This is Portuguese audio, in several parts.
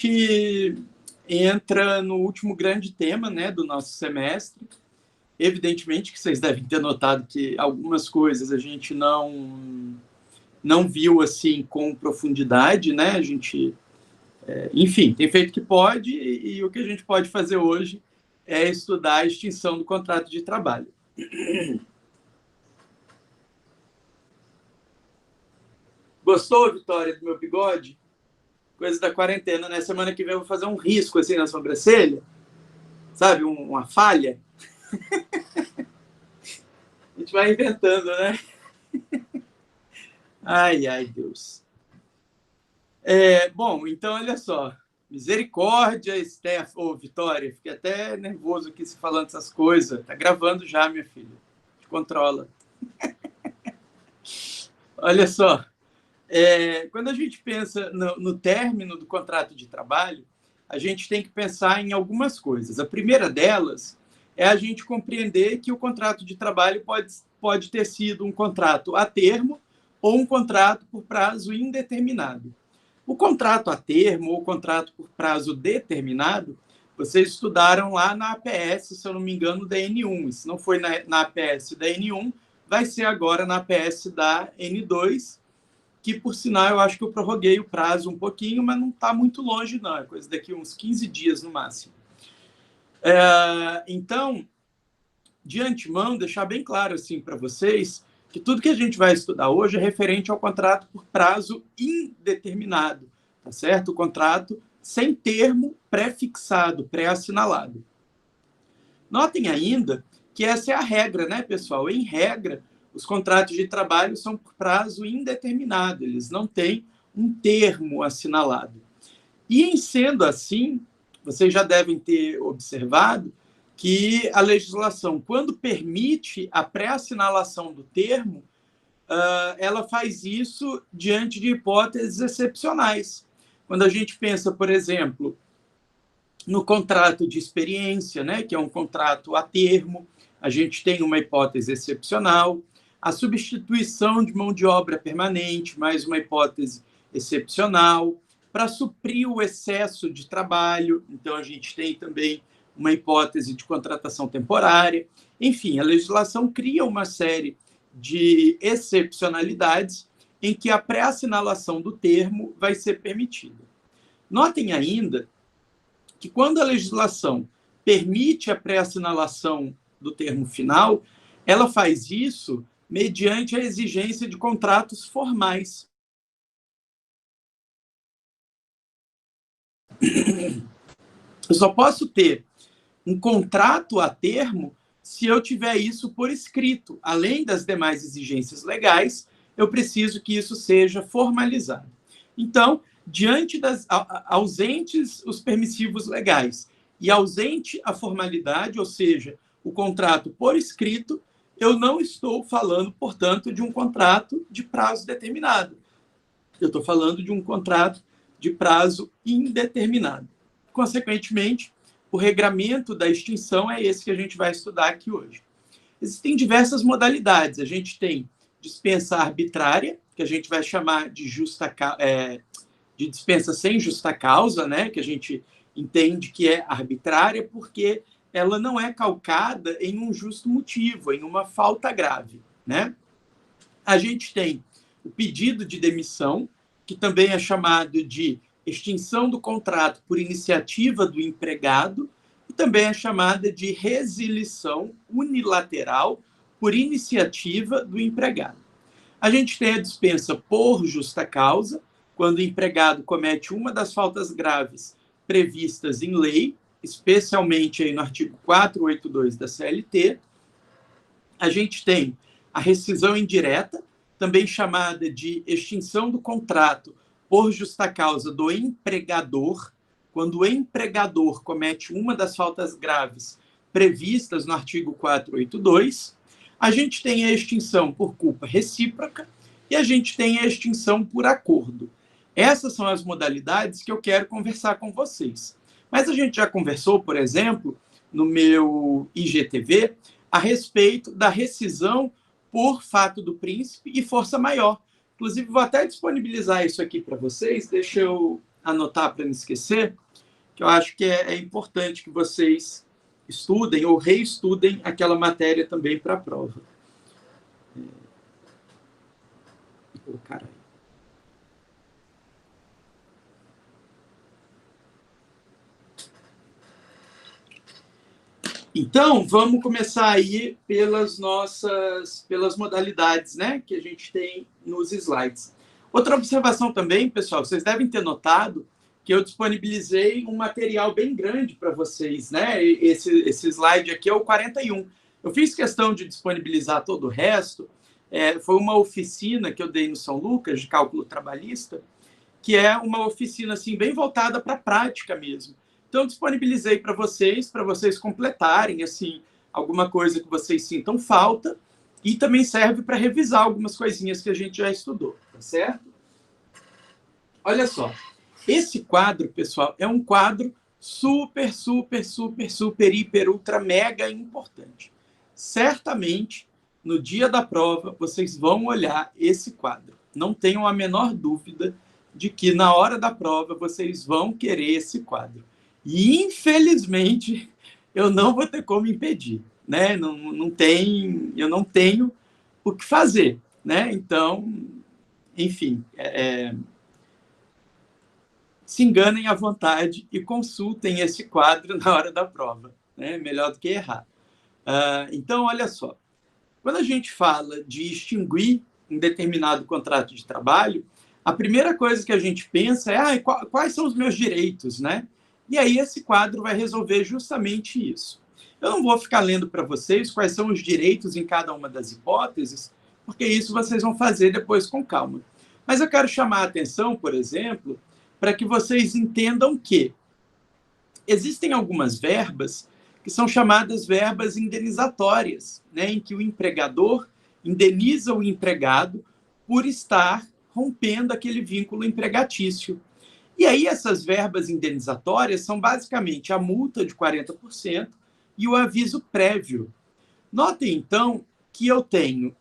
que entra no último grande tema, né, do nosso semestre. Evidentemente que vocês devem ter notado que algumas coisas a gente não viu assim com profundidade, né? A gente, enfim, tem feito o que pode e o que a gente pode fazer hoje é estudar a extinção do contrato de trabalho. Gostou, Vitória, do meu bigode? Coisa da quarentena, né? Semana que vem eu vou fazer um risco assim na sobrancelha, sabe? Uma falha. A gente vai inventando, né? Ai, ai, Deus. Bom, então, olha só. Misericórdia, Steph. Ô, Vitória, fiquei até nervoso aqui se falando essas coisas. Tá gravando já, minha filha. Te controla. Olha só. Quando a gente pensa no término do contrato de trabalho, a gente tem que pensar em algumas coisas. A primeira delas é a gente compreender que o contrato de trabalho pode ter sido um contrato a termo ou um contrato por prazo indeterminado. O contrato a termo ou contrato por prazo determinado, vocês estudaram lá na APS, se eu não me engano, da N1. Se não foi na APS da N1, vai ser agora na APS da N2, que, por sinal, eu acho que eu prorroguei o prazo um pouquinho, mas não está muito longe, não. É coisa daqui uns 15 dias, no máximo. Então, de antemão, deixar bem claro assim para vocês que tudo que a gente vai estudar hoje é referente ao contrato por prazo indeterminado, tá certo? O contrato sem termo pré-fixado, pré-assinalado. Notem ainda que essa é a regra, né, pessoal? Em regra, os contratos de trabalho são por prazo indeterminado, eles não têm um termo assinalado. E, em sendo assim, vocês já devem ter observado que a legislação, quando permite a pré-assinalação do termo, ela faz isso diante de hipóteses excepcionais. Quando a gente pensa, por exemplo, no contrato de experiência, né, que é um contrato a termo, a gente tem uma hipótese excepcional. A substituição de mão de obra permanente, mais uma hipótese excepcional. Para suprir o excesso de trabalho, então a gente tem também uma hipótese de contratação temporária. Enfim, a legislação cria uma série de excepcionalidades em que a pré-assinalação do termo vai ser permitida. Notem ainda que quando a legislação permite a pré-assinalação do termo final, ela faz isso mediante a exigência de contratos formais. Eu só posso ter um contrato a termo se eu tiver isso por escrito. Além das demais exigências legais, eu preciso que isso seja formalizado. Então, diante das ausentes os permissivos legais e ausente a formalidade, ou seja, o contrato por escrito, eu não estou falando, portanto, de um contrato de prazo determinado. Eu estou falando de um contrato de prazo indeterminado. Consequentemente, o regramento da extinção é esse que a gente vai estudar aqui hoje. Existem diversas modalidades. A gente tem dispensa arbitrária, que a gente vai chamar de de dispensa sem justa causa, né? Que a gente entende que é arbitrária porque ela não é calcada em um justo motivo, em uma falta grave, né? A gente tem o pedido de demissão, que também é chamado de extinção do contrato por iniciativa do empregado, e também é chamada de resilição unilateral por iniciativa do empregado. A gente tem a dispensa por justa causa, quando o empregado comete uma das faltas graves previstas em lei, especialmente aí no artigo 482 da CLT. A gente tem a rescisão indireta, também chamada de extinção do contrato por justa causa do empregador, quando o empregador comete uma das faltas graves previstas no artigo 482. A gente tem a extinção por culpa recíproca e a gente tem a extinção por acordo. Essas são as modalidades que eu quero conversar com vocês. Mas a gente já conversou, por exemplo, no meu IGTV, a respeito da rescisão por fato do príncipe e força maior. Inclusive, vou até disponibilizar isso aqui para vocês. Deixa eu anotar para não esquecer, que eu acho que é importante que vocês estudem ou reestudem aquela matéria também para a prova. Caralho. Então, vamos começar aí pelas modalidades, né, que a gente tem nos slides. Outra observação também, pessoal, vocês devem ter notado que eu disponibilizei um material bem grande para vocês, né? Esse slide aqui é o 41. Eu fiz questão de disponibilizar todo o resto. Foi uma oficina que eu dei no São Lucas, de cálculo trabalhista, que é uma oficina assim, bem voltada para a prática mesmo. Então, disponibilizei para vocês completarem assim, alguma coisa que vocês sintam falta, e também serve para revisar algumas coisinhas que a gente já estudou, tá certo? Olha só, esse quadro, pessoal, é um quadro super, hiper, ultra, mega importante. Certamente, no dia da prova, vocês vão olhar esse quadro. Não tenham a menor dúvida de que, na hora da prova, vocês vão querer esse quadro. E, infelizmente, eu não vou ter como impedir, né? Eu não tenho o que fazer, né? Então, enfim, se enganem à vontade e consultem esse quadro na hora da prova, né? Melhor do que errar. Então, olha só, quando a gente fala de extinguir um determinado contrato de trabalho, a primeira coisa que a gente pensa é quais são os meus direitos, né? E aí esse quadro vai resolver justamente isso. Eu não vou ficar lendo para vocês quais são os direitos em cada uma das hipóteses, porque isso vocês vão fazer depois com calma. Mas eu quero chamar a atenção, por exemplo, para que vocês entendam que existem algumas verbas que são chamadas verbas indenizatórias, né, em que o empregador indeniza o empregado por estar rompendo aquele vínculo empregatício. E aí essas verbas indenizatórias são basicamente a multa de 40% e o aviso prévio. Notem, então, que eu tenho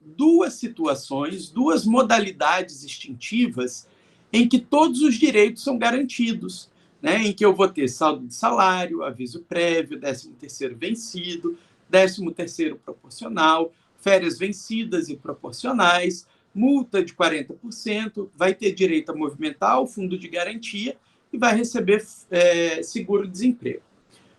duas situações, duas modalidades extintivas em que todos os direitos são garantidos, né? Em que eu vou ter saldo de salário, aviso prévio, 13º vencido, 13º proporcional, férias vencidas e proporcionais, multa de 40%, vai ter direito a movimentar o fundo de garantia e vai receber seguro-desemprego.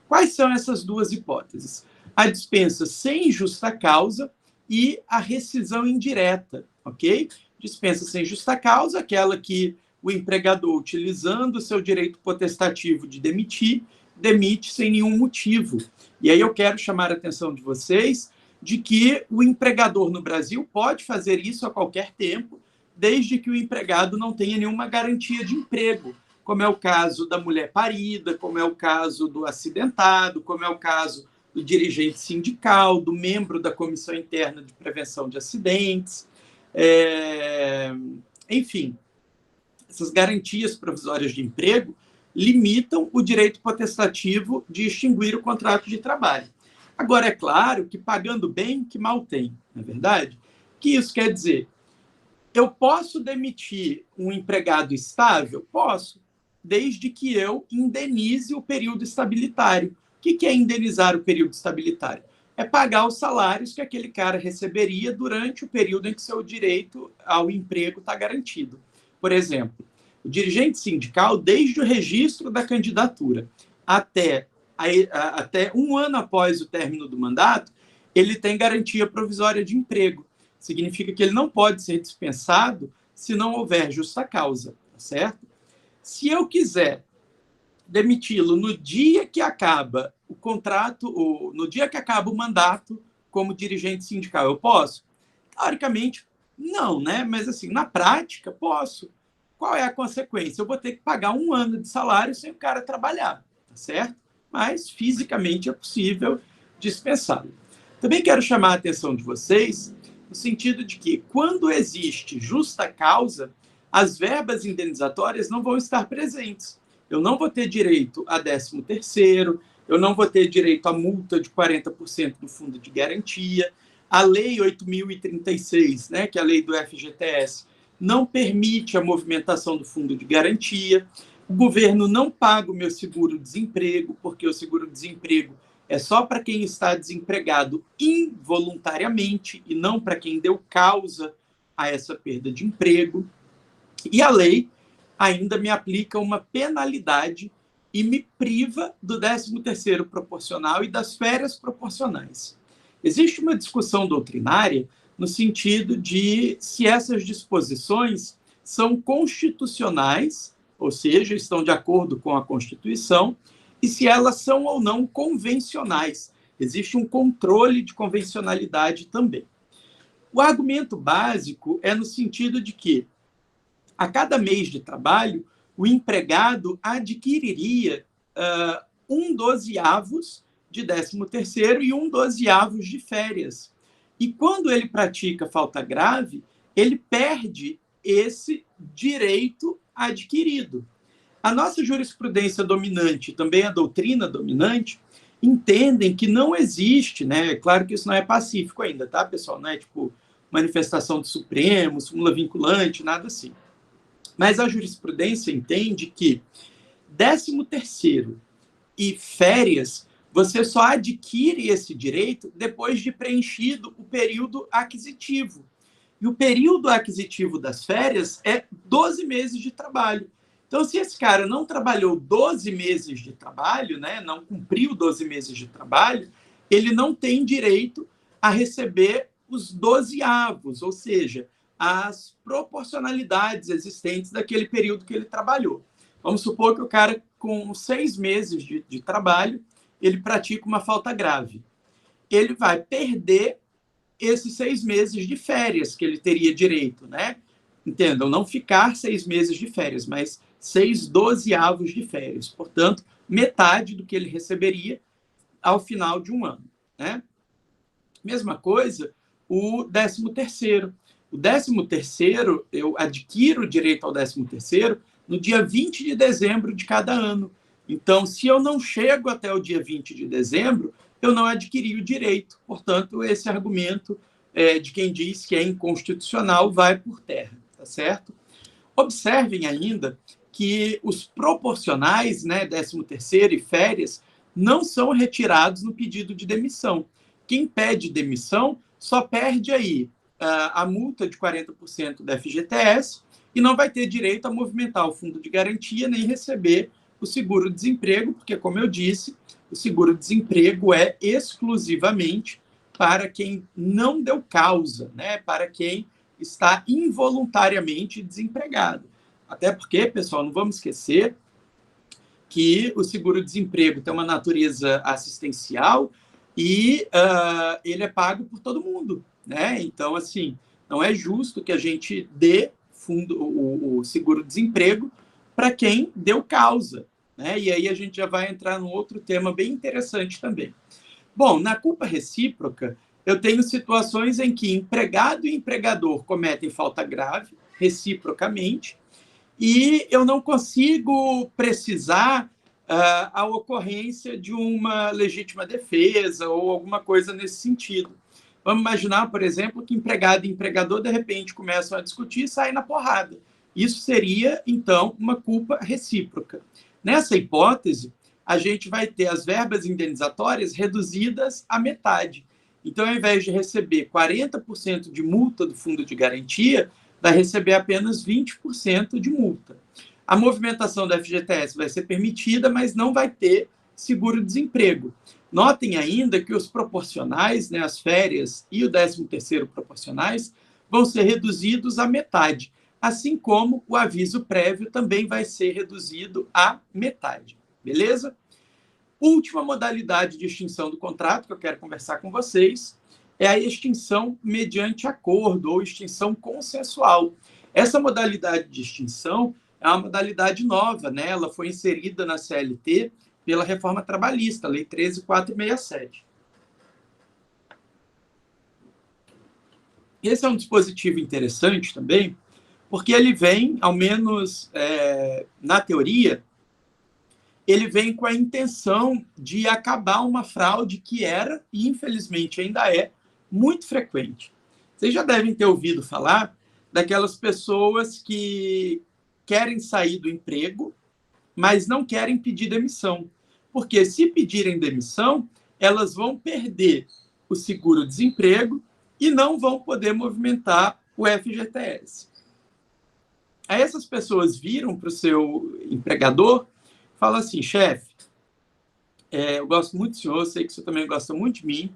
Quais são essas duas hipóteses? A dispensa sem justa causa e a rescisão indireta, ok? Dispensa sem justa causa, aquela que o empregador, utilizando o seu direito potestativo de demitir, demite sem nenhum motivo. E aí eu quero chamar a atenção de vocês de que o empregador no Brasil pode fazer isso a qualquer tempo, desde que o empregado não tenha nenhuma garantia de emprego, como é o caso da mulher parida, como é o caso do acidentado, como é o caso do dirigente sindical, do membro da Comissão Interna de Prevenção de Acidentes. Enfim, essas garantias provisórias de emprego limitam o direito potestativo de extinguir o contrato de trabalho. Agora, é claro que pagando bem, que mal tem, não é verdade? O que isso quer dizer? Eu posso demitir um empregado estável? Posso, desde que eu indenize o período estabilitário. O que é indenizar o período estabilitário? É pagar os salários que aquele cara receberia durante o período em que seu direito ao emprego está garantido. Por exemplo, o dirigente sindical, desde o registro da candidatura até um ano após o término do mandato, ele tem garantia provisória de emprego. Significa que ele não pode ser dispensado se não houver justa causa, tá certo? Se eu quiser demiti-lo no dia que acaba o contrato, ou no dia que acaba o mandato como dirigente sindical, eu posso? Teoricamente, não, né? Mas, assim, na prática, posso. Qual é a consequência? Eu vou ter que pagar 1 ano de salário sem o cara trabalhar, tá certo? Mas, fisicamente, é possível dispensá-lo. Também quero chamar a atenção de vocês no sentido de que, quando existe justa causa, as verbas indenizatórias não vão estar presentes. Eu não vou ter direito a 13º, eu não vou ter direito à multa de 40% do fundo de garantia. A Lei 8.036, né, que é a lei do FGTS, não permite a movimentação do fundo de garantia, o governo não paga o meu seguro-desemprego, porque o seguro-desemprego é só para quem está desempregado involuntariamente e não para quem deu causa a essa perda de emprego. E a lei ainda me aplica uma penalidade e me priva do 13º proporcional e das férias proporcionais. Existe uma discussão doutrinária no sentido de se essas disposições são constitucionais, ou seja, estão de acordo com a Constituição, e se elas são ou não convencionais. Existe um controle de convencionalidade também. O argumento básico é no sentido de que, a cada mês de trabalho, o empregado adquiriria 1/12 de 13º e 1/12 de férias. E quando ele pratica falta grave, ele perde esse direito adquirido. A nossa jurisprudência dominante, também a doutrina dominante, entendem que não existe, né? Claro que isso não é pacífico ainda, tá, pessoal? Não é tipo manifestação do Supremo, súmula vinculante, nada assim. Mas a jurisprudência entende que 13º e férias, você só adquire esse direito depois de preenchido o período aquisitivo. E o período aquisitivo das férias é 12 meses de trabalho. Então, se esse cara não trabalhou 12 meses de trabalho, né, não cumpriu 12 meses de trabalho, ele não tem direito a receber os 12avos, ou seja, as proporcionalidades existentes daquele período que ele trabalhou. Vamos supor que o cara, com 6 meses de trabalho, ele pratica uma falta grave. Ele vai perder esses 6 meses de férias que ele teria direito, né? Entendam, não ficar 6 meses de férias, mas 6/12avos de férias. Portanto, metade do que ele receberia ao final de um ano, né? Mesma coisa, o 13º. O 13º, eu adquiro o direito ao 13º no dia 20 de dezembro de cada ano. Então, se eu não chego até o dia 20 de dezembro, eu não adquiri o direito. Portanto, esse argumento de quem diz que é inconstitucional vai por terra, tá certo? Observem ainda que os proporcionais, né, 13º e férias, não são retirados no pedido de demissão. Quem pede demissão só perde aí a multa de 40% da FGTS e não vai ter direito a movimentar o fundo de garantia nem receber o seguro-desemprego, porque, como eu disse, o seguro-desemprego é exclusivamente para quem não deu causa, né? Para quem está involuntariamente desempregado. Até porque, pessoal, não vamos esquecer que o seguro-desemprego tem uma natureza assistencial e ele é pago por todo mundo, né? Então, assim, não é justo que a gente dê o seguro-desemprego para quem deu causa, né? E aí a gente já vai entrar num outro tema bem interessante também. Bom, na culpa recíproca, eu tenho situações em que empregado e empregador cometem falta grave, reciprocamente, e eu não consigo precisar a ocorrência de uma legítima defesa ou alguma coisa nesse sentido. Vamos imaginar, por exemplo, que empregado e empregador, de repente, começam a discutir e saem na porrada. Isso seria, então, uma culpa recíproca. Nessa hipótese, a gente vai ter as verbas indenizatórias reduzidas à metade. Então, ao invés de receber 40% de multa do fundo de garantia, vai receber apenas 20% de multa. A movimentação da FGTS vai ser permitida, mas não vai ter seguro-desemprego. Notem ainda que os proporcionais, né, as férias e o 13º proporcionais, vão ser reduzidos à metade, assim como o aviso prévio também vai ser reduzido à metade. Beleza? Última modalidade de extinção do contrato que eu quero conversar com vocês é a extinção mediante acordo ou extinção consensual. Essa modalidade de extinção é uma modalidade nova, né? Ela foi inserida na CLT pela reforma trabalhista, Lei 13.467. Esse é um dispositivo interessante também, porque ele vem, ao menos na teoria, ele vem com a intenção de acabar uma fraude que era, e infelizmente ainda é, muito frequente. Vocês já devem ter ouvido falar daquelas pessoas que querem sair do emprego, mas não querem pedir demissão. Porque se pedirem demissão, elas vão perder o seguro-desemprego e não vão poder movimentar o FGTS. Aí essas pessoas viram para o seu empregador e falam assim: chefe, eu gosto muito do senhor, sei que o senhor também gosta muito de mim,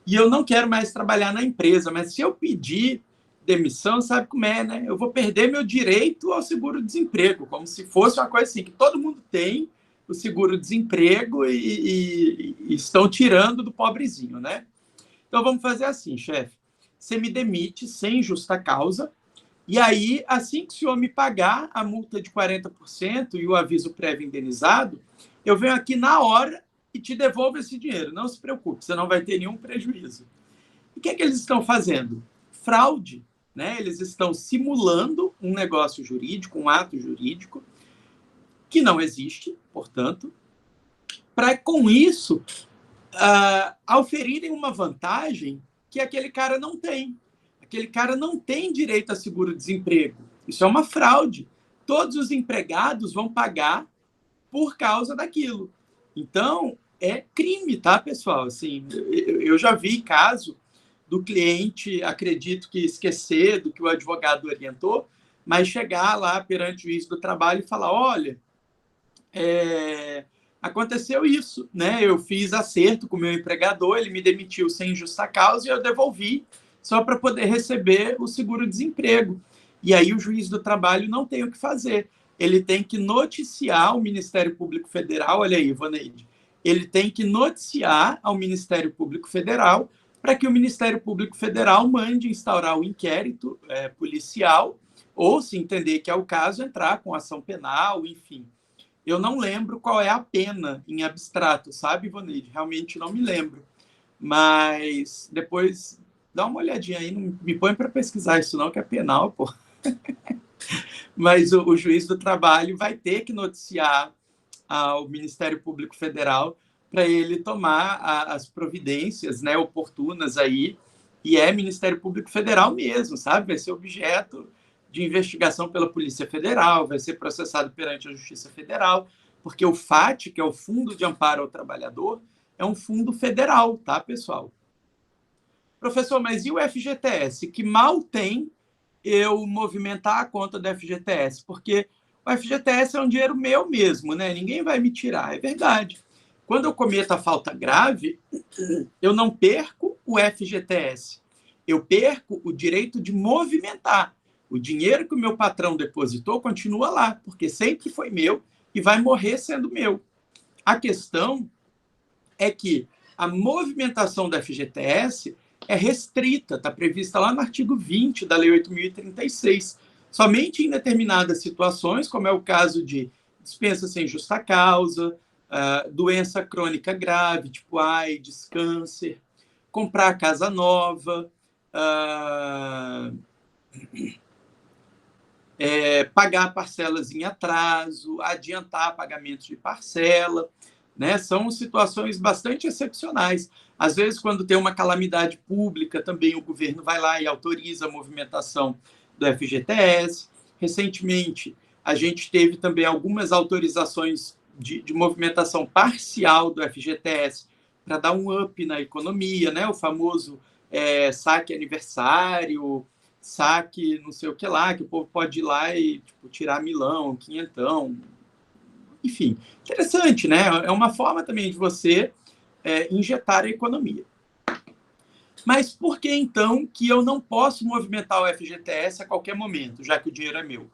e eu não quero mais trabalhar na empresa, mas se eu pedir demissão, sabe como é, né? Eu vou perder meu direito ao seguro-desemprego, como se fosse uma coisa assim, que todo mundo tem o seguro-desemprego e estão tirando do pobrezinho, né? Então vamos fazer assim, chefe, você me demite sem justa causa, e aí, assim que o senhor me pagar a multa de 40% e o aviso prévio indenizado, eu venho aqui na hora e te devolvo esse dinheiro. Não se preocupe, você não vai ter nenhum prejuízo. E o que é que eles estão fazendo? Fraude, né? Eles estão simulando um negócio jurídico, um ato jurídico, que não existe, portanto, para, com isso, oferirem uma vantagem que aquele cara não tem. Aquele cara não tem direito a seguro-desemprego. Isso é uma fraude. Todos os empregados vão pagar por causa daquilo. Então, é crime, tá, pessoal? Assim, eu já vi caso do cliente, acredito que esquecer do que o advogado orientou, mas chegar lá perante o juiz do trabalho e falar: olha, aconteceu isso, né? Eu fiz acerto com o meu empregador, ele me demitiu sem justa causa e eu devolvi só para poder receber o seguro-desemprego. E aí o juiz do trabalho não tem o que fazer. Ele tem que noticiar ao Ministério Público Federal, olha aí, Ivaneide, ele tem que noticiar ao Ministério Público Federal para que o Ministério Público Federal mande instaurar o inquérito policial, ou, se entender que é o caso, entrar com ação penal, enfim. Eu não lembro qual é a pena em abstrato, sabe, Ivaneide? Realmente não me lembro. Mas depois dá uma olhadinha aí, não me põe para pesquisar isso não, que é penal, pô. Mas o juiz do trabalho vai ter que noticiar ao Ministério Público Federal para ele tomar as providências, né, oportunas aí, e é Ministério Público Federal mesmo, sabe? Vai ser objeto de investigação pela Polícia Federal, vai ser processado perante a Justiça Federal, porque o FAT, que é o Fundo de Amparo ao Trabalhador, é um fundo federal, tá, pessoal? Professor, mas e o FGTS? Que mal tem eu movimentar a conta do FGTS? Porque o FGTS é um dinheiro meu mesmo, né? Ninguém vai me tirar, é verdade. Quando eu cometo a falta grave, eu não perco o FGTS. Eu perco o direito de movimentar. O dinheiro que o meu patrão depositou continua lá, porque sempre foi meu e vai morrer sendo meu. A questão é que a movimentação do FGTS é restrita, está prevista lá no artigo 20 da Lei 8.036. Somente em determinadas situações, como é o caso de dispensa sem justa causa, doença crônica grave, tipo AIDS, câncer, comprar casa nova, pagar parcelas em atraso, adiantar pagamentos de parcela, né? São situações bastante excepcionais. Às vezes, quando tem uma calamidade pública, também o governo vai lá e autoriza a movimentação do FGTS. Recentemente, a gente teve também algumas autorizações de movimentação parcial do FGTS para dar um up na economia, né? O famoso saque aniversário, saque não sei o que lá, que o povo pode ir lá e tirar milão, quinhentão. Enfim, interessante, né? É uma forma também de você injetar a economia. Mas por que, então, que eu não posso movimentar o FGTS a qualquer momento, já que o dinheiro é meu?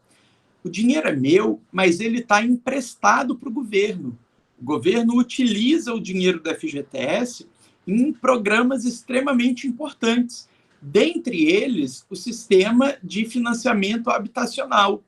O dinheiro é meu, mas ele está emprestado para o governo. O governo utiliza o dinheiro do FGTS em programas extremamente importantes. Dentre eles, o sistema de financiamento habitacional.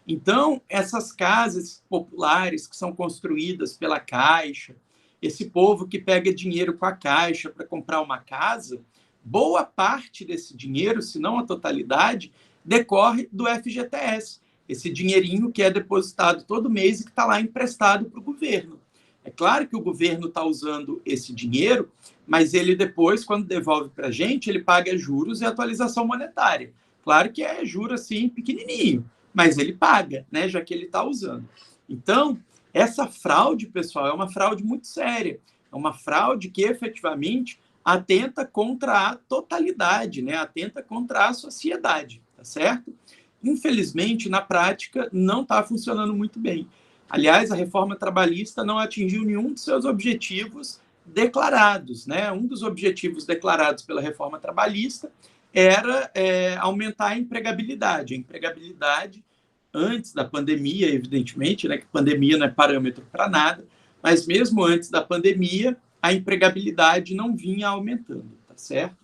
Então, essas casas populares que são construídas pela Caixa, esse povo que pega dinheiro com a Caixa para comprar uma casa, boa parte desse dinheiro, se não a totalidade, decorre do FGTS. Esse dinheirinho que é depositado todo mês e que está lá emprestado para o governo. É claro que o governo está usando esse dinheiro, mas ele depois, quando devolve para a gente, ele paga juros e atualização monetária. Claro que é juro assim pequenininho, mas ele paga, né, já que ele está usando. Então, essa fraude, pessoal, é uma fraude muito séria. É uma fraude que efetivamente atenta contra a totalidade, né? Atenta contra a sociedade, tá certo? Infelizmente, na prática, não está funcionando muito bem. Aliás, a reforma trabalhista não atingiu nenhum dos seus objetivos declarados, né? Um dos objetivos declarados pela reforma trabalhista era aumentar a empregabilidade. A empregabilidade antes da pandemia, evidentemente, né, que pandemia não é parâmetro para nada, mas mesmo antes da pandemia, a empregabilidade não vinha aumentando, tá certo?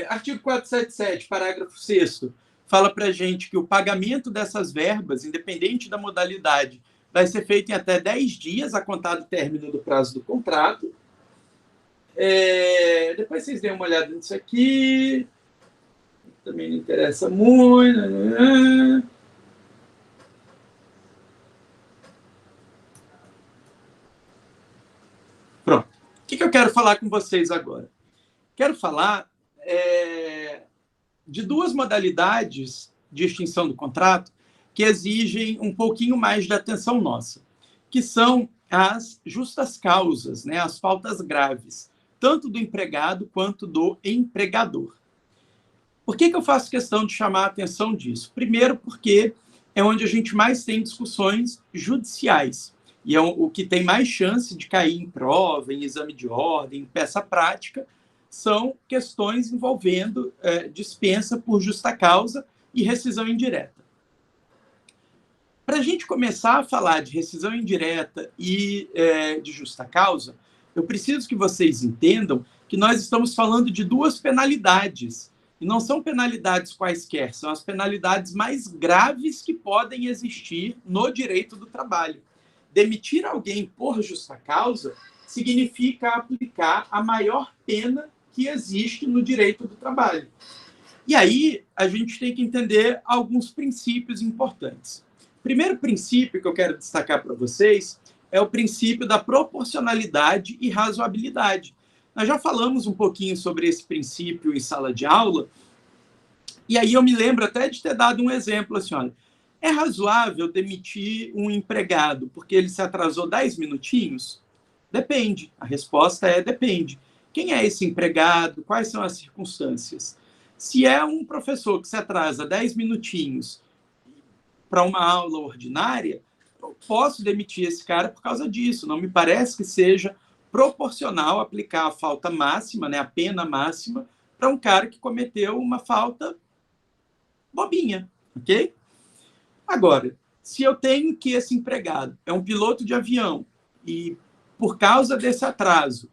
Artigo 477, parágrafo 6º, fala para a gente que o pagamento dessas verbas, independente da modalidade, vai ser feito em até 10 dias, a contar do término do prazo do contrato. Depois vocês deem uma olhada nisso aqui. Também não interessa muito. Pronto. O que eu quero falar com vocês agora? Quero falar de duas modalidades de extinção do contrato que exigem um pouquinho mais de atenção nossa, que são as justas causas, né, as faltas graves, tanto do empregado quanto do empregador. Por que eu faço questão de chamar a atenção disso? Primeiro, porque é onde a gente mais tem discussões judiciais, e é o que tem mais chance de cair em prova, em exame de ordem, em peça prática, são questões envolvendo dispensa por justa causa e rescisão indireta. Para a gente começar a falar de rescisão indireta e de justa causa, eu preciso que vocês entendam que nós estamos falando de duas penalidades. E não são penalidades quaisquer, são as penalidades mais graves que podem existir no direito do trabalho. Demitir alguém por justa causa significa aplicar a maior pena que existe no direito do trabalho. E aí a gente tem que entender alguns princípios importantes. O primeiro princípio que eu quero destacar para vocês é o princípio da proporcionalidade e razoabilidade. Nós já falamos um pouquinho sobre esse princípio em sala de aula, e aí eu me lembro até de ter dado um exemplo assim, olha, é razoável demitir um empregado porque ele se atrasou 10 minutinhos? Depende. A resposta é depende. Quem é esse empregado? Quais são as circunstâncias? Se é um professor que se atrasa 10 minutinhos para uma aula ordinária, eu posso demitir esse cara por causa disso. Não me parece que seja proporcional aplicar a falta máxima, né, a pena máxima, para um cara que cometeu uma falta bobinha, ok? Agora, se eu tenho que esse empregado é um piloto de avião e, por causa desse atraso,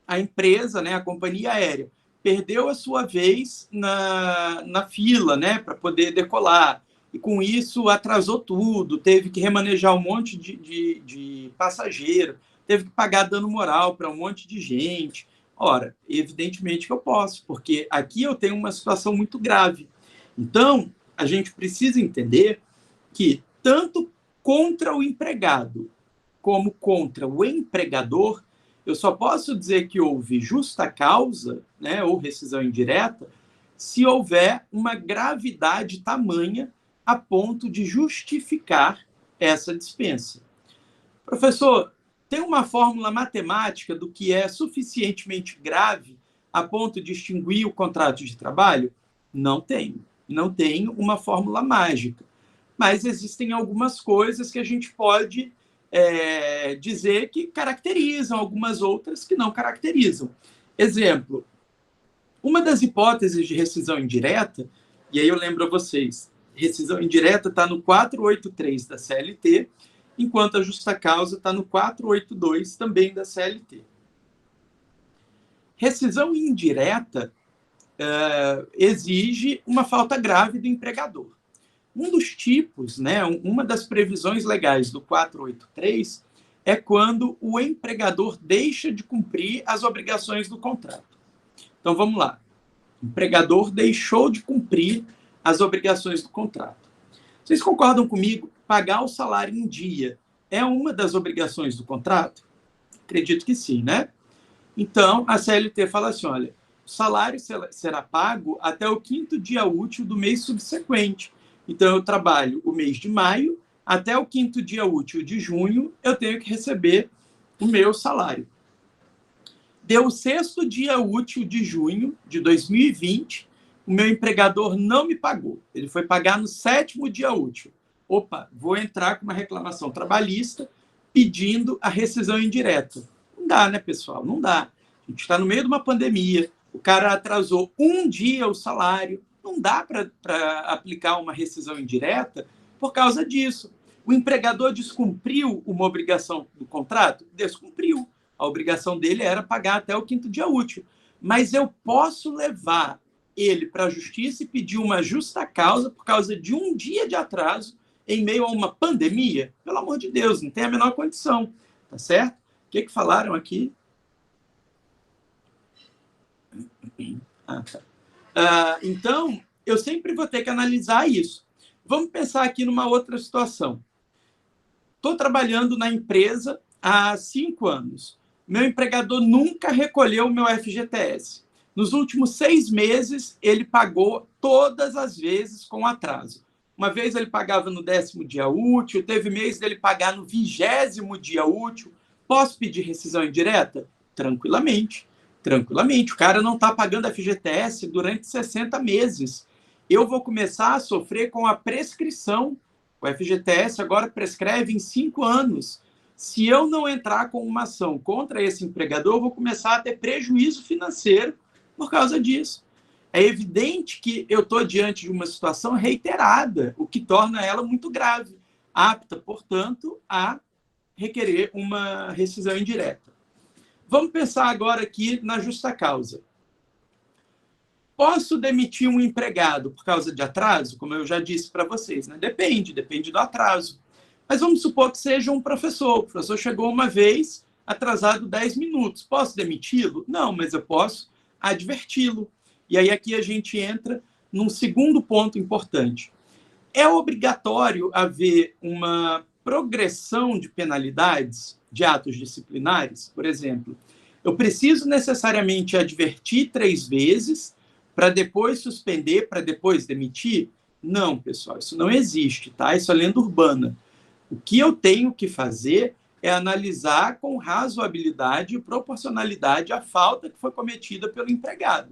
a empresa, né, a companhia aérea, perdeu a sua vez na fila, né, para poder decolar, e com isso atrasou tudo, teve que remanejar um monte de passageiro, teve que pagar dano moral para um monte de gente. Ora, evidentemente que eu posso, porque aqui eu tenho uma situação muito grave. Então, a gente precisa entender que tanto contra o empregado como contra o empregador, eu só posso dizer que houve justa causa, né, ou rescisão indireta, se houver uma gravidade tamanha a ponto de justificar essa dispensa. Professor, tem uma fórmula matemática do que é suficientemente grave a ponto de extinguir o contrato de trabalho? Não tenho. Não tenho uma fórmula mágica. Mas existem algumas coisas que a gente pode dizer que caracterizam, algumas outras que não caracterizam. Exemplo, uma das hipóteses de rescisão indireta, e aí eu lembro a vocês, rescisão indireta está no 483 da CLT, enquanto a justa causa está no 482 também da CLT. Rescisão indireta exige uma falta grave do empregador. Um dos tipos, né, uma das previsões legais do 483 é quando o empregador deixa de cumprir as obrigações do contrato. Então, vamos lá. O empregador deixou de cumprir as obrigações do contrato. Vocês concordam comigo? Pagar o salário em dia é uma das obrigações do contrato? Acredito que sim, né? Então, a CLT fala assim, olha, o salário será pago até o 5º dia útil do mês subsequente. Então, eu trabalho o mês de maio, até o 5º dia útil de junho, eu tenho que receber o meu salário. Deu o 6º dia útil de junho de 2020, o meu empregador não me pagou. Ele foi pagar no 7º dia útil. Opa, vou entrar com uma reclamação trabalhista pedindo a rescisão indireta. Não dá, né, pessoal? Não dá. A gente está no meio de uma pandemia, o cara atrasou um dia o salário, não dá para aplicar uma rescisão indireta por causa disso. O empregador descumpriu uma obrigação do contrato? Descumpriu. A obrigação dele era pagar até o 5º dia útil. Mas eu posso levar ele para a justiça e pedir uma justa causa por causa de um dia de atraso em meio a uma pandemia? Pelo amor de Deus, não tem a menor condição. Tá certo? O que falaram aqui? Então, eu sempre vou ter que analisar isso. Vamos pensar aqui numa outra situação. Estou trabalhando na empresa há 5 anos. Meu empregador nunca recolheu o meu FGTS. Nos últimos 6 meses, ele pagou todas as vezes com atraso. Uma vez ele pagava no 10º dia útil, teve mês dele pagar no 20º dia útil. Posso pedir rescisão indireta? Tranquilamente. Tranquilamente. O cara não está pagando FGTS durante 60 meses. Eu vou começar a sofrer com a prescrição. O FGTS agora prescreve em 5 anos. Se eu não entrar com uma ação contra esse empregador, eu vou começar a ter prejuízo financeiro por causa disso. É evidente que eu estou diante de uma situação reiterada, o que torna ela muito grave, apta, portanto, a requerer uma rescisão indireta. Vamos pensar agora aqui na justa causa. Posso demitir um empregado por causa de atraso? Como eu já disse para vocês, né? Depende do atraso. Mas vamos supor que seja um professor. O professor chegou uma vez atrasado 10 minutos. Posso demiti-lo? Não, mas eu posso adverti-lo. E aí aqui a gente entra num segundo ponto importante. É obrigatório haver uma progressão de penalidades de atos disciplinares? Por exemplo, eu preciso necessariamente advertir 3 vezes para depois suspender, para depois demitir? Não, pessoal, isso não existe, tá? Isso é lenda urbana. O que eu tenho que fazer é analisar com razoabilidade e proporcionalidade a falta que foi cometida pelo empregado.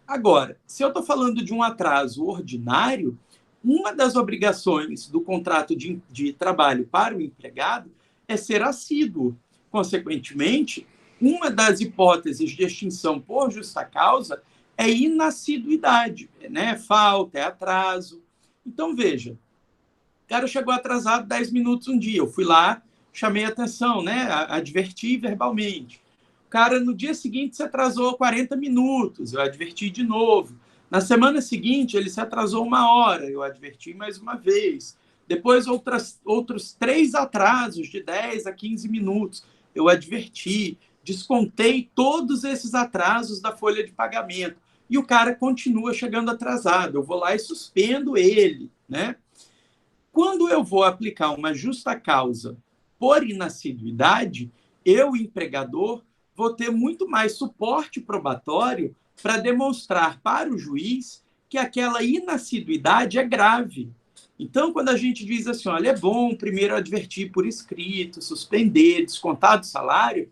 Agora, se eu estou falando de um atraso ordinário, uma das obrigações do contrato de trabalho para o empregado é ser assíduo. Consequentemente, uma das hipóteses de extinção por justa causa é inassiduidade, né? Falta, é atraso. Então, veja, o cara chegou atrasado 10 minutos um dia, eu fui lá, chamei a atenção, né? Adverti verbalmente. O cara, no dia seguinte, se atrasou 40 minutos, eu adverti de novo. Na semana seguinte, ele se atrasou 1 hora, eu adverti mais uma vez. Depois, outros 3 atrasos de 10 a 15 minutos, eu adverti, descontei todos esses atrasos da folha de pagamento. E o cara continua chegando atrasado, eu vou lá e suspendo ele, né? Quando eu vou aplicar uma justa causa por inassiduidade, eu, empregador, vou ter muito mais suporte probatório para demonstrar para o juiz que aquela inassiduidade é grave. Então, quando a gente diz assim, olha, é bom primeiro advertir por escrito, suspender, descontar do salário,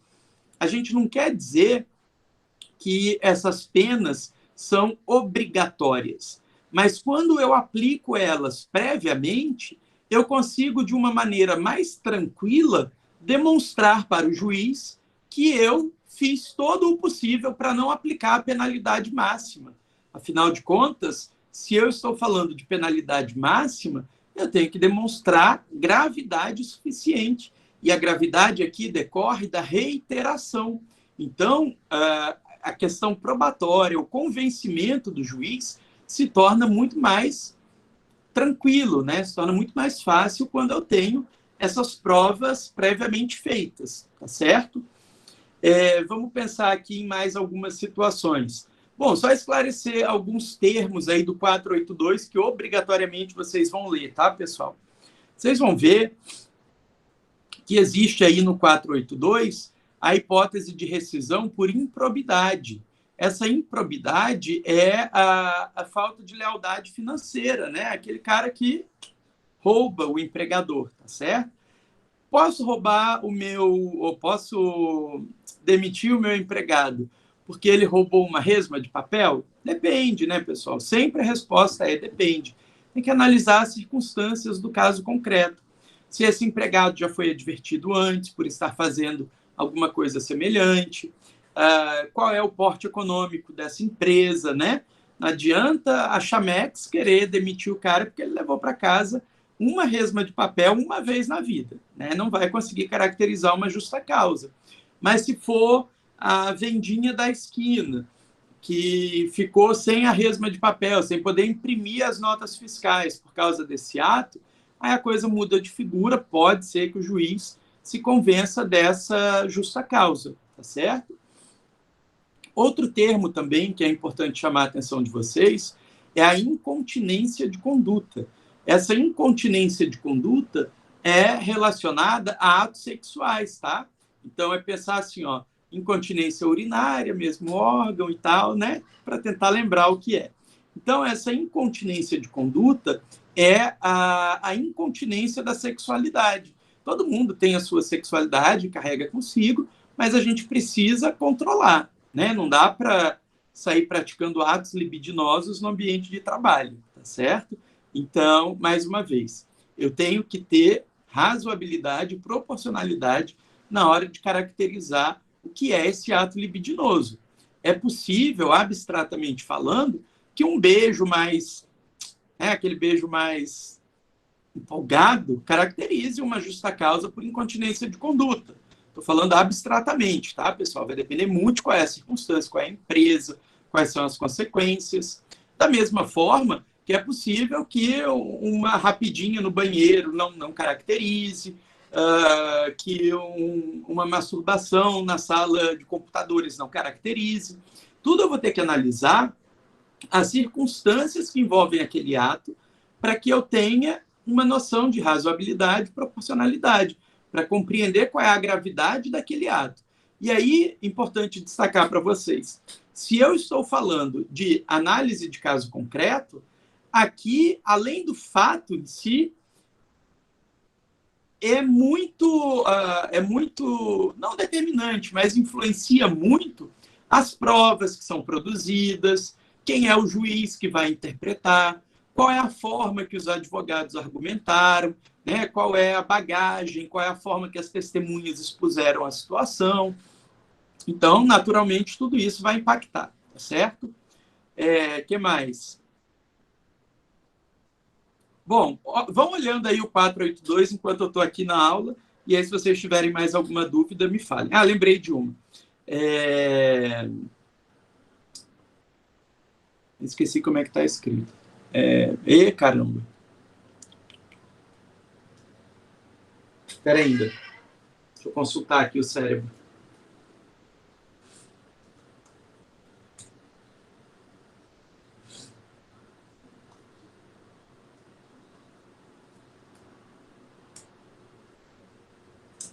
a gente não quer dizer que essas penas são obrigatórias. Mas quando eu aplico elas previamente, eu consigo, de uma maneira mais tranquila, demonstrar para o juiz que eu fiz todo o possível para não aplicar a penalidade máxima. Afinal de contas, se eu estou falando de penalidade máxima, eu tenho que demonstrar gravidade suficiente. E a gravidade aqui decorre da reiteração. Então, a questão probatória, o convencimento do juiz se torna muito mais tranquilo, né? Se torna muito mais fácil quando eu tenho essas provas previamente feitas, tá certo? Vamos pensar aqui em mais algumas situações. Bom, só esclarecer alguns termos aí do 482 que obrigatoriamente vocês vão ler, tá, pessoal? Vocês vão ver que existe aí no 482 a hipótese de rescisão por improbidade. Essa improbidade é a falta de lealdade financeira, né? Aquele cara que rouba o empregador, tá certo? Posso roubar ou posso demitir o meu empregado porque ele roubou uma resma de papel? Depende, né, pessoal? Sempre a resposta é depende. Tem que analisar as circunstâncias do caso concreto. Se esse empregado já foi advertido antes por estar fazendo alguma coisa semelhante, qual é o porte econômico dessa empresa, né? Não adianta a Chamex querer demitir o cara porque ele levou para casa uma resma de papel uma vez na vida, né? Não vai conseguir caracterizar uma justa causa. Mas se for a vendinha da esquina, que ficou sem a resma de papel, sem poder imprimir as notas fiscais por causa desse ato, aí a coisa muda de figura, pode ser que o juiz se convença dessa justa causa, tá certo? Outro termo também que é importante chamar a atenção de vocês é a incontinência de conduta. Essa incontinência de conduta é relacionada a atos sexuais, tá? Então, é pensar assim, ó, incontinência urinária, mesmo órgão e tal, né? Para tentar lembrar o que é. Então, essa incontinência de conduta é a incontinência da sexualidade. Todo mundo tem a sua sexualidade, carrega consigo, mas a gente precisa controlar, né? Não dá para sair praticando atos libidinosos no ambiente de trabalho, tá certo? Então, mais uma vez, eu tenho que ter razoabilidade e proporcionalidade na hora de caracterizar o que é esse ato libidinoso. É possível, abstratamente falando, que um beijo mais, aquele beijo mais empolgado, caracterize uma justa causa por incontinência de conduta. Estou falando abstratamente, tá, pessoal? Vai depender muito de qual é a circunstância, qual é a empresa, quais são as consequências. Da mesma forma que é possível que uma rapidinha no banheiro não caracterize, que uma masturbação na sala de computadores não caracterize. Tudo eu vou ter que analisar as circunstâncias que envolvem aquele ato para que eu tenha uma noção de razoabilidade e proporcionalidade, para compreender qual é a gravidade daquele ato. E aí, importante destacar para vocês, se eu estou falando de análise de caso concreto, aqui, além do fato em si, é muito, não determinante, mas influencia muito as provas que são produzidas, quem é o juiz que vai interpretar, qual é a forma que os advogados argumentaram, né? Qual é a bagagem, qual é a forma que as testemunhas expuseram a situação. Então, naturalmente, tudo isso vai impactar, tá certo? Que mais? Bom, vão olhando aí o 482 enquanto eu estou aqui na aula, e aí, se vocês tiverem mais alguma dúvida, me falem. Lembrei de uma. Esqueci como é que está escrito. Caramba. Espera ainda. Deixa eu consultar aqui o cérebro.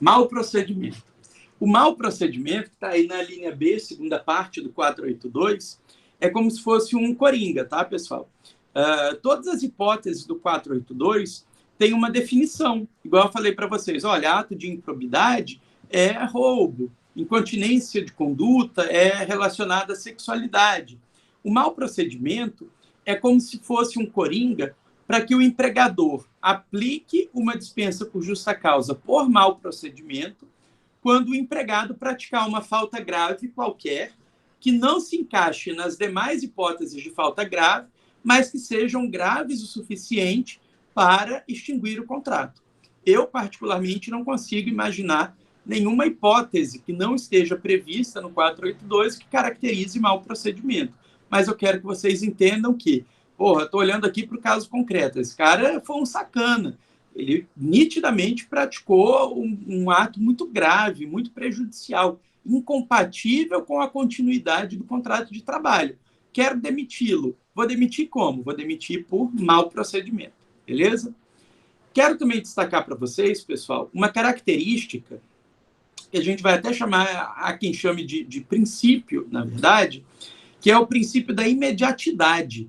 Mau procedimento. O mau procedimento, que está aí na linha B, segunda parte do 482, é como se fosse um coringa, tá, pessoal? Todas as hipóteses do 482 têm uma definição. Igual eu falei para vocês, olha, ato de improbidade é roubo, incontinência de conduta é relacionada à sexualidade. O mau procedimento é como se fosse um coringa para que o empregador aplique uma dispensa por justa causa por mau procedimento quando o empregado praticar uma falta grave qualquer que não se encaixe nas demais hipóteses de falta grave, mas que sejam graves o suficiente para extinguir o contrato. Eu, particularmente, não consigo imaginar nenhuma hipótese que não esteja prevista no 482 que caracterize mau procedimento. Mas eu quero que vocês entendam que, estou olhando aqui para o caso concreto, esse cara foi um sacana, ele nitidamente praticou um ato muito grave, muito prejudicial, incompatível com a continuidade do contrato de trabalho. Quero demiti-lo. Vou demitir como? Vou demitir por mau procedimento. Beleza? Quero também destacar para vocês, pessoal, uma característica que a gente vai até chamar, a quem chame de princípio, na verdade, que é o princípio da imediatidade.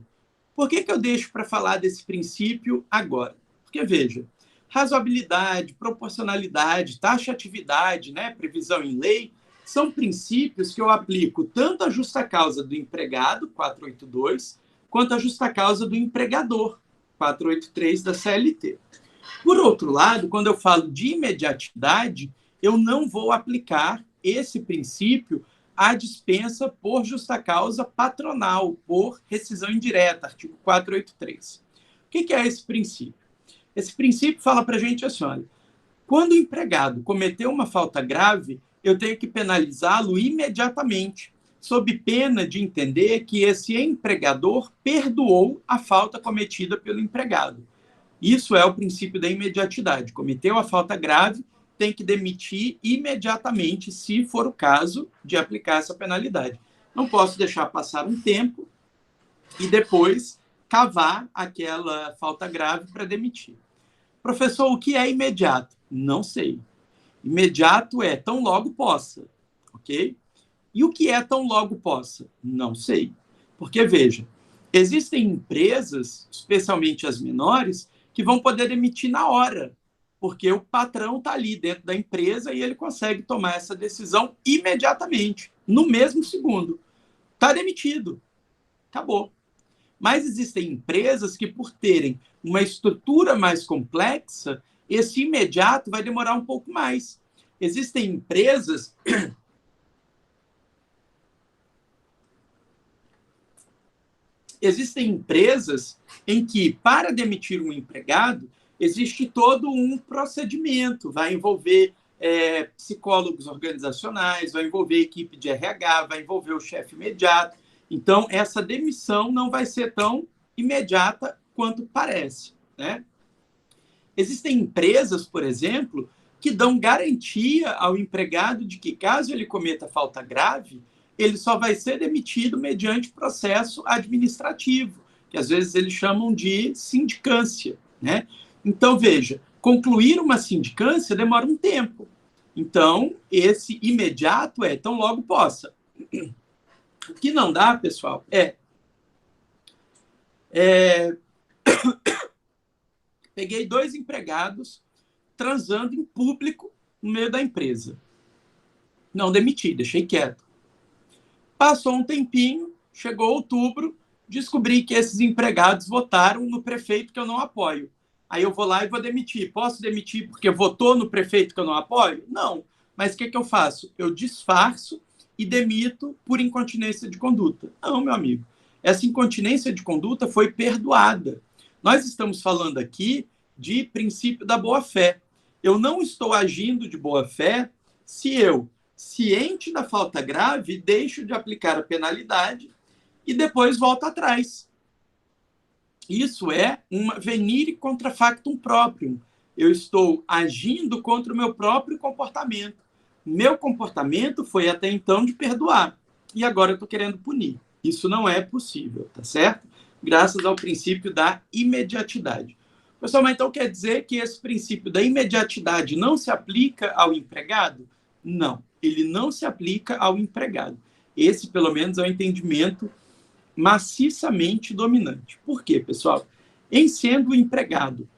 Por que eu deixo para falar desse princípio agora? Porque, veja, razoabilidade, proporcionalidade, taxatividade, né, previsão em lei, são princípios que eu aplico tanto à justa causa do empregado, 482, quanto à justa causa do empregador, 483 da CLT. Por outro lado, quando eu falo de imediatidade, eu não vou aplicar esse princípio à dispensa por justa causa patronal, por rescisão indireta, artigo 483. O que é esse princípio? Esse princípio fala para a gente assim, olha, quando o empregado cometeu uma falta grave, eu tenho que penalizá-lo imediatamente, sob pena de entender que esse empregador perdoou a falta cometida pelo empregado. Isso é o princípio da imediatidade. Cometeu a falta grave, tem que demitir imediatamente, se for o caso de aplicar essa penalidade. Não posso deixar passar um tempo e depois cavar aquela falta grave para demitir. Professor, o que é imediato? Não sei. Imediato é tão logo possa, ok? E o que é tão logo possa? Não sei. Porque, veja, existem empresas, especialmente as menores, que vão poder demitir na hora, porque o patrão está ali dentro da empresa e ele consegue tomar essa decisão imediatamente, no mesmo segundo. Está demitido. Acabou. Mas existem empresas que, por terem uma estrutura mais complexa, esse imediato vai demorar um pouco mais. Existem empresas em que, para demitir um empregado, existe todo um procedimento, vai envolver psicólogos organizacionais, vai envolver equipe de RH, vai envolver o chefe imediato. Então, essa demissão não vai ser tão imediata quanto parece, né? Existem empresas, por exemplo, que dão garantia ao empregado de que, caso ele cometa falta grave, ele só vai ser demitido mediante processo administrativo, que às vezes eles chamam de sindicância, né? Então, veja, concluir uma sindicância demora um tempo. Então, esse imediato é tão logo possa. O que não dá, pessoal, peguei 2 empregados transando em público no meio da empresa. Não demiti, deixei quieto. Passou um tempinho, chegou outubro, descobri que esses empregados votaram no prefeito que eu não apoio. Aí eu vou lá e vou demitir. Posso demitir porque votou no prefeito que eu não apoio? Não. Mas o que eu faço? Eu disfarço e demito por incontinência de conduta. Não, meu amigo. Essa incontinência de conduta foi perdoada. Nós estamos falando aqui de princípio da boa-fé. Eu não estou agindo de boa-fé se eu, ciente da falta grave, deixo de aplicar a penalidade e depois volto atrás. Isso é uma venire contra factum proprium. Eu estou agindo contra o meu próprio comportamento. Meu comportamento foi até então de perdoar. E agora eu estou querendo punir. Isso não é possível, tá certo? Graças ao princípio da imediatidade. Pessoal, mas então quer dizer que esse princípio da imediatidade não se aplica ao empregado? Não, ele não se aplica ao empregado. Esse, pelo menos, é o entendimento maciçamente dominante. Por quê, pessoal? Em sendo o empregado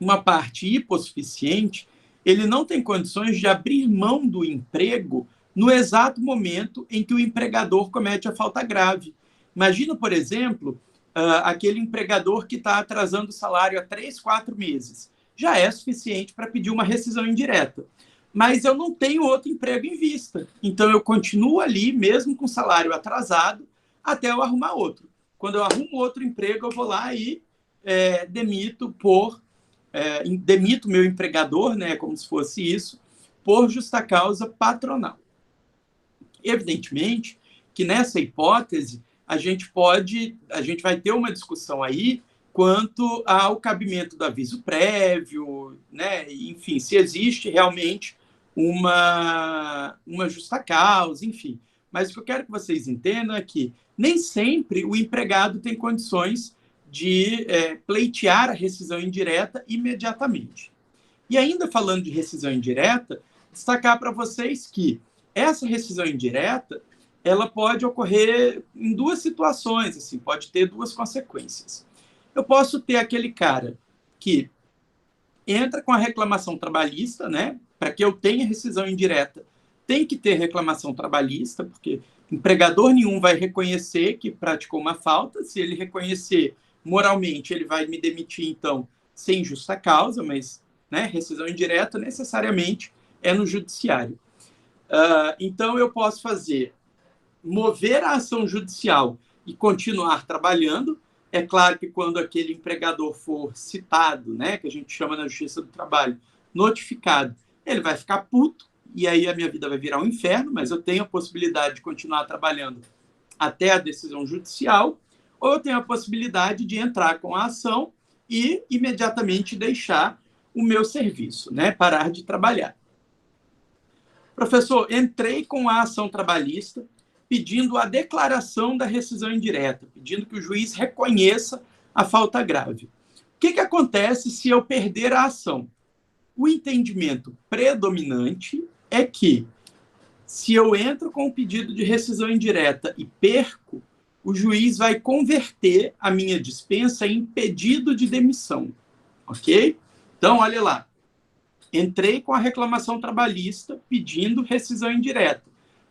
uma parte hipossuficiente, ele não tem condições de abrir mão do emprego no exato momento em que o empregador comete a falta grave. Imagina, por exemplo, aquele empregador que está atrasando o salário há 3, 4 meses. Já é suficiente para pedir uma rescisão indireta. Mas eu não tenho outro emprego em vista. Então, eu continuo ali, mesmo com salário atrasado, até eu arrumar outro. Quando eu arrumo outro emprego, eu vou lá e demito meu empregador, né, como se fosse isso, por justa causa patronal. Evidentemente que nessa hipótese a gente vai ter uma discussão aí quanto ao cabimento do aviso prévio, né, enfim, se existe realmente uma justa causa, enfim. Mas o que eu quero que vocês entendam é que nem sempre o empregado tem condições de pleitear a rescisão indireta imediatamente. E ainda falando de rescisão indireta, destacar para vocês que essa rescisão indireta, ela pode ocorrer em duas situações, assim, pode ter duas consequências. Eu posso ter aquele cara que entra com a reclamação trabalhista, né? Para que eu tenha rescisão indireta, tem que ter reclamação trabalhista, porque empregador nenhum vai reconhecer que praticou uma falta. Se ele reconhecer moralmente, ele vai me demitir, então, sem justa causa, mas, né, rescisão indireta necessariamente é no judiciário. Então, eu posso mover a ação judicial e continuar trabalhando. É claro que quando aquele empregador for citado, né, que a gente chama na Justiça do Trabalho, notificado, ele vai ficar puto, e aí a minha vida vai virar um inferno, mas eu tenho a possibilidade de continuar trabalhando até a decisão judicial, ou eu tenho a possibilidade de entrar com a ação e imediatamente deixar o meu serviço, né, parar de trabalhar. Professor, entrei com a ação trabalhista, pedindo a declaração da rescisão indireta, pedindo que o juiz reconheça a falta grave. O que acontece se eu perder a ação? O entendimento predominante é que, se eu entro com o pedido de rescisão indireta e perco, o juiz vai converter a minha dispensa em pedido de demissão. Ok? Então, olha lá. Entrei com a reclamação trabalhista pedindo rescisão indireta.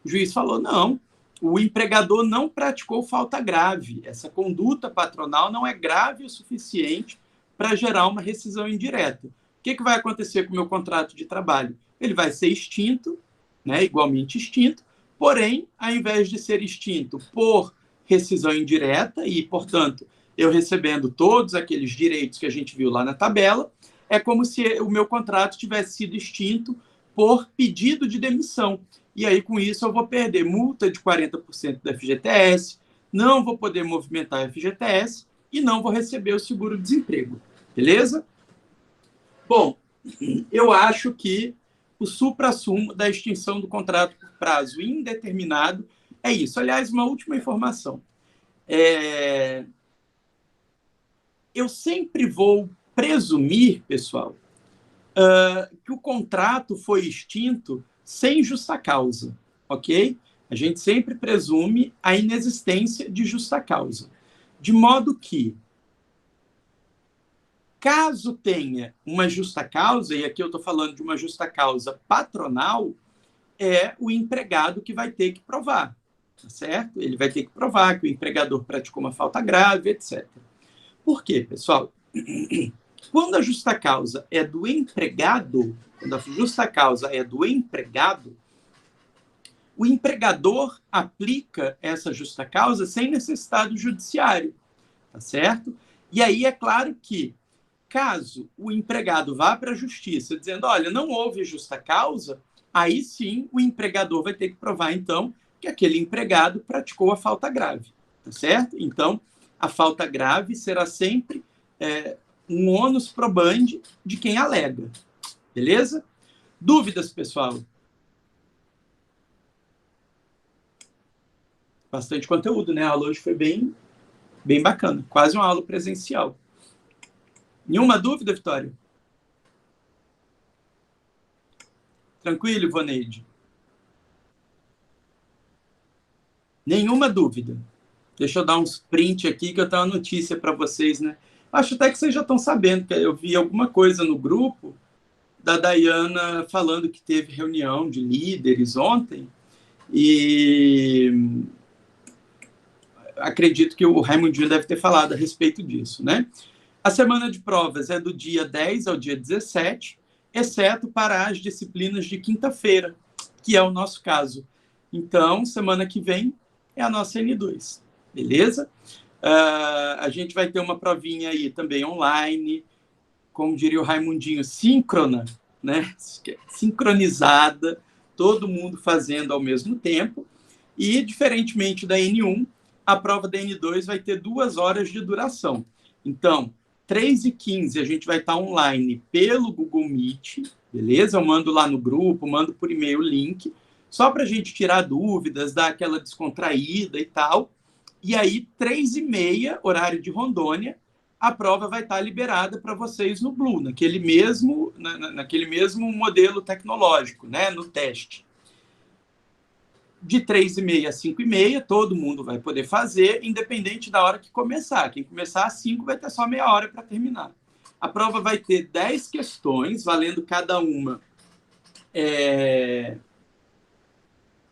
O juiz falou, não, o empregador não praticou falta grave. Essa conduta patronal não é grave o suficiente para gerar uma rescisão indireta. O que vai acontecer com o meu contrato de trabalho? Ele vai ser extinto, né, igualmente extinto, porém, ao invés de ser extinto por rescisão indireta e, portanto, eu recebendo todos aqueles direitos que a gente viu lá na tabela, é como se o meu contrato tivesse sido extinto por pedido de demissão. E aí, com isso, eu vou perder multa de 40% da FGTS, não vou poder movimentar a FGTS e não vou receber o seguro-desemprego. Beleza? Bom, eu acho que o suprassumo da extinção do contrato por prazo indeterminado é isso. Aliás, uma última informação. Eu sempre vou presumir, pessoal, que o contrato foi extinto sem justa causa, ok? A gente sempre presume a inexistência de justa causa. De modo que, caso tenha uma justa causa, e aqui eu estou falando de uma justa causa patronal, é o empregado que vai ter que provar, tá certo? Ele vai ter que provar que o empregador praticou uma falta grave, etc. Por quê, pessoal? Quando a justa causa é do empregado, o empregador aplica essa justa causa sem necessidade do judiciário, tá certo? E aí é claro que, caso o empregado vá para a justiça dizendo, olha, não houve justa causa, aí sim o empregador vai ter que provar, então, que aquele empregado praticou a falta grave, tá certo? Então, a falta grave será sempre um ônus probandi de quem alega. Beleza? Dúvidas, pessoal? Bastante conteúdo, né? A aula hoje foi bem bacana. Quase uma aula presencial. Nenhuma dúvida, Vitória? Tranquilo, Ivoneide? Nenhuma dúvida. Deixa eu dar uns print aqui, que eu tenho uma notícia para vocês, né? Acho até que vocês já estão sabendo, que eu vi alguma coisa no grupo da Dayana falando que teve reunião de líderes ontem, e acredito que o Raimundinho deve ter falado a respeito disso, né? A semana de provas é do dia 10 ao dia 17, exceto para as disciplinas de quinta-feira, que é o nosso caso. Então, semana que vem é a nossa N2, beleza? A gente vai ter uma provinha aí também online, como diria o Raimundinho, síncrona, né? Sincronizada, todo mundo fazendo ao mesmo tempo. E, diferentemente da N1, a prova da N2 vai ter 2 horas de duração. Então, 3h15 a gente vai estar online pelo Google Meet, beleza? Eu mando lá no grupo, mando por e-mail o link, só para a gente tirar dúvidas, dar aquela descontraída e tal. E aí, 3h30, horário de Rondônia, a prova vai estar liberada para vocês no Blue, naquele mesmo modelo tecnológico, né, no teste. De 3h30 a 5h30, todo mundo vai poder fazer, independente da hora que começar. Quem começar às 5 vai ter só meia hora para terminar. A prova vai ter 10 questões, valendo cada uma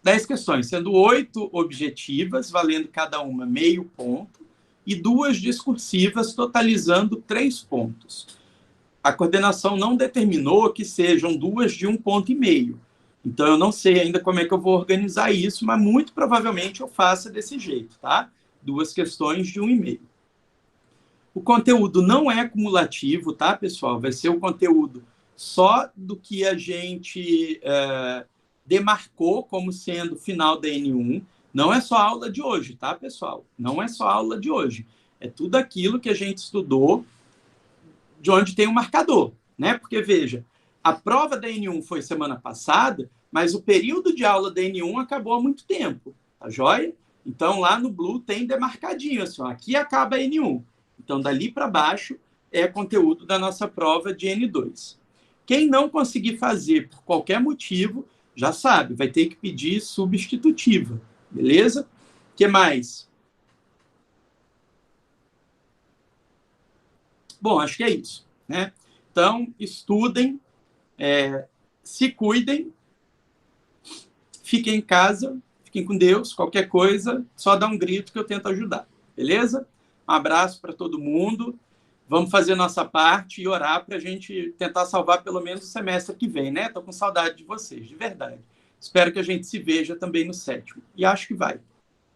10 questões, sendo 8 objetivas, valendo cada uma meio ponto, e 2 discursivas, totalizando 3 pontos. A coordenação não determinou que sejam 2 de 1,5 ponto. Então, eu não sei ainda como é que eu vou organizar isso, mas muito provavelmente eu faça desse jeito, tá? 2 questões de 1,5. O conteúdo não é cumulativo, tá, pessoal? Vai ser o conteúdo só do que a gente demarcou como sendo final da N1. Não é só a aula de hoje, tá, pessoal? Não é só a aula de hoje. É tudo aquilo que a gente estudou de onde tem um marcador, né? Porque, veja, a prova da N1 foi semana passada, mas o período de aula da N1 acabou há muito tempo, tá joia? Então, lá no Blue tem demarcadinho, assim, ó, aqui acaba a N1. Então, dali para baixo é conteúdo da nossa prova de N2. Quem não conseguir fazer por qualquer motivo, já sabe, vai ter que pedir substitutiva, beleza? O que mais? Bom, acho que é isso, né? Então, estudem, se cuidem, fiquem em casa, fiquem com Deus, qualquer coisa, só dá um grito que eu tento ajudar, beleza? Um abraço para todo mundo, vamos fazer nossa parte e orar para a gente tentar salvar pelo menos o semestre que vem, né? Estou com saudade de vocês, de verdade. Espero que a gente se veja também no 7º, e acho que vai,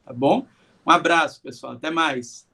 tá bom? Um abraço, pessoal, até mais.